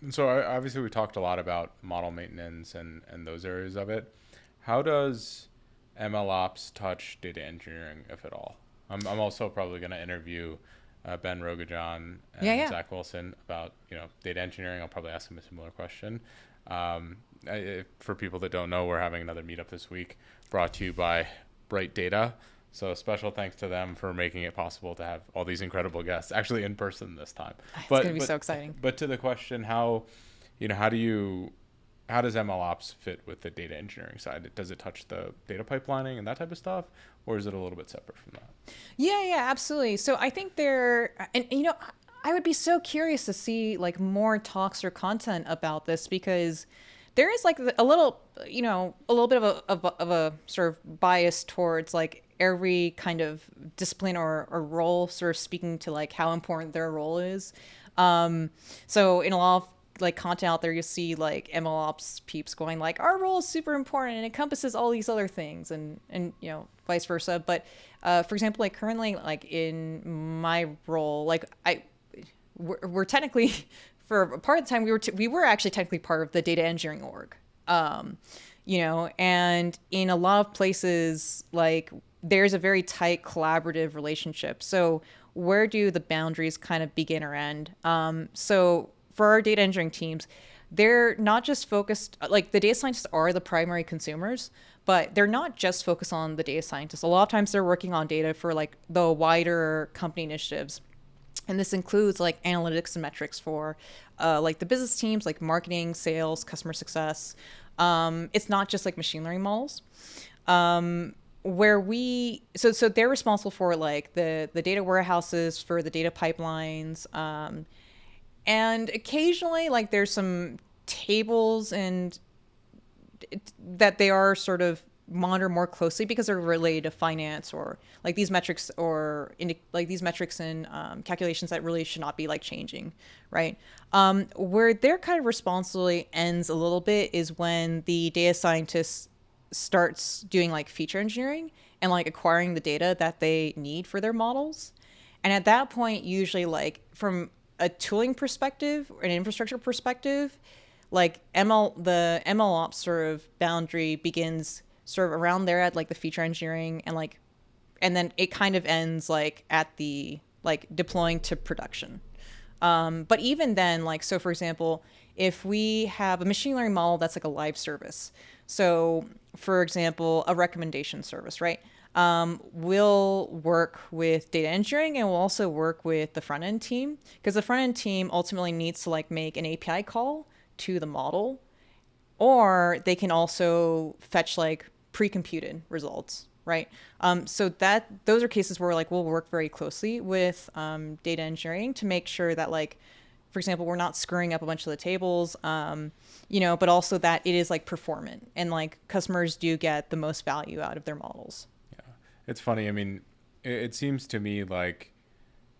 So obviously we talked a lot about model maintenance and those areas of it. How does MLOps touch data engineering, if at all? I'm also probably going to interview Ben Rogajan Yeah, and yeah. Zach Wilson about data engineering. I'll probably ask them a similar question. For people that don't know, we're having another meetup this week, brought to you by Bright Data. So special thanks to them for making it possible to have all these incredible guests, actually in person this time. It's going to But be but so exciting. but to the question, how do you how does MLOps fit with the data engineering side? Does it touch the data pipelining and that type of stuff, or is it a little bit separate from that? Yeah, yeah, absolutely. So I think and I would be so curious to see like more talks or content about this because there is like a little, a little bit of a sort of bias towards like every kind of discipline or role sort of speaking to like how important their role is. Um, so in a lot of like content out there, you see like MLOps peeps going like our role is super important and encompasses all these other things, and vice versa. But for example, like currently, like in my role, like we're technically for a part of the time we were actually technically part of the data engineering org. Um, and in a lot of places, like there's a very tight collaborative relationship. So where do the boundaries kind of begin or end? So for our data engineering teams, they're not just focused, like the data scientists are the primary consumers, but they're not just focused on the data scientists. A lot of times they're working on data for like the wider company initiatives. And this includes like analytics and metrics for like the business teams, like marketing, sales, customer success. It's not just like machine learning models. Where we so they're responsible for like the data warehouses, for the data pipelines, and occasionally like there's some tables and that they are sort of monitor more closely because they're related to finance or like these metrics or like these metrics and calculations that really should not be like changing, right? Where their kind of responsibility ends a little bit is when the data scientist starts doing like feature engineering and like acquiring the data that they need for their models. And at that point, usually like from a tooling perspective or an infrastructure perspective, like the ML ops sort of boundary begins sort of around there at like the feature engineering and then it kind of ends like at the like deploying to production. But even then, like so for example, if we have a machine learning model that's like a live service, so for example, a recommendation service, right? We'll work with data engineering and we'll also work with the front end team because the front end team ultimately needs to like make an API call to the model, or they can also fetch like pre-computed results, right? So that those are cases where like we'll work very closely with data engineering to make sure that like, for example, we're not screwing up a bunch of the tables, but also that it is like performant and like customers do get the most value out of their models. Yeah, it's funny. I mean, it seems to me like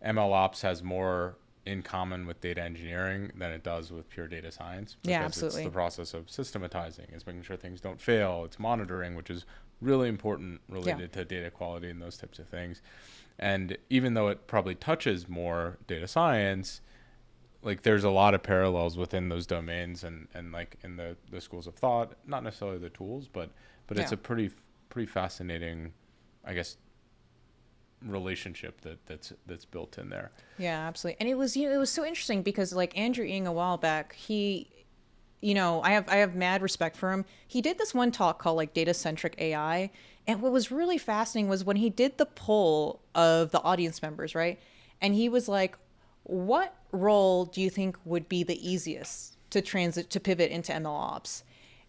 MLOps has more in common with data engineering than it does with pure data science Yeah, because it's the absolutely. process of systematizing, it's making sure things don't fail, it's monitoring, which is really important Yeah. related to data quality and those types of things. And even though it probably touches more data science, like there's a lot of parallels within those domains and like in the schools of thought, not necessarily the tools, but it's Yeah. a pretty fascinating, I guess, relationship that's built in there. Yeah, absolutely. And it was so interesting because like Andrew Ng a while back, I have mad respect for him. He did this one talk called like data centric AI, and what was really fascinating was when he did the poll of the audience members, right? And he was like, "What role do you think would be the easiest to pivot into ML ops?"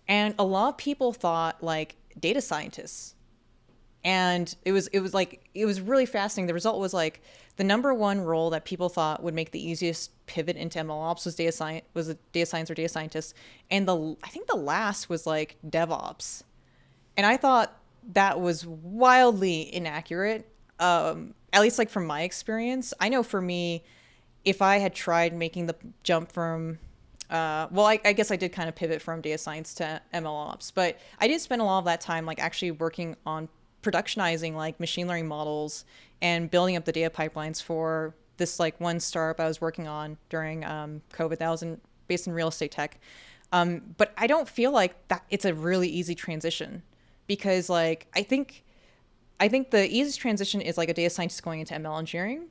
And a lot of people thought like data scientists, and it was really fascinating. The result was like the number one role that people thought would make the easiest pivot into ML ops was a data science or data scientist, and the I think the last was like DevOps, and I thought that was wildly inaccurate. At least like from my experience, I know for me, if I had tried making the jump from I guess I did kind of pivot from data science to ML ops, but I did spend a lot of that time like actually working on productionizing like machine learning models and building up the data pipelines for this like one startup I was working on during COVID. That was in based in real estate tech. But I don't feel like that it's a really easy transition because like I think the easiest transition is like a data scientist going into ML engineering.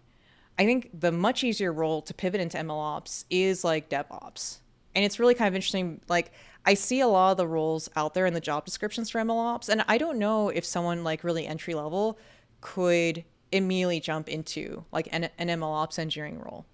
I think the much easier role to pivot into ML ops is like DevOps. And it's really kind of interesting. Like I see a lot of the roles out there in the job descriptions for ML ops, and I don't know if someone like really entry level could immediately jump into like an ML ops engineering role.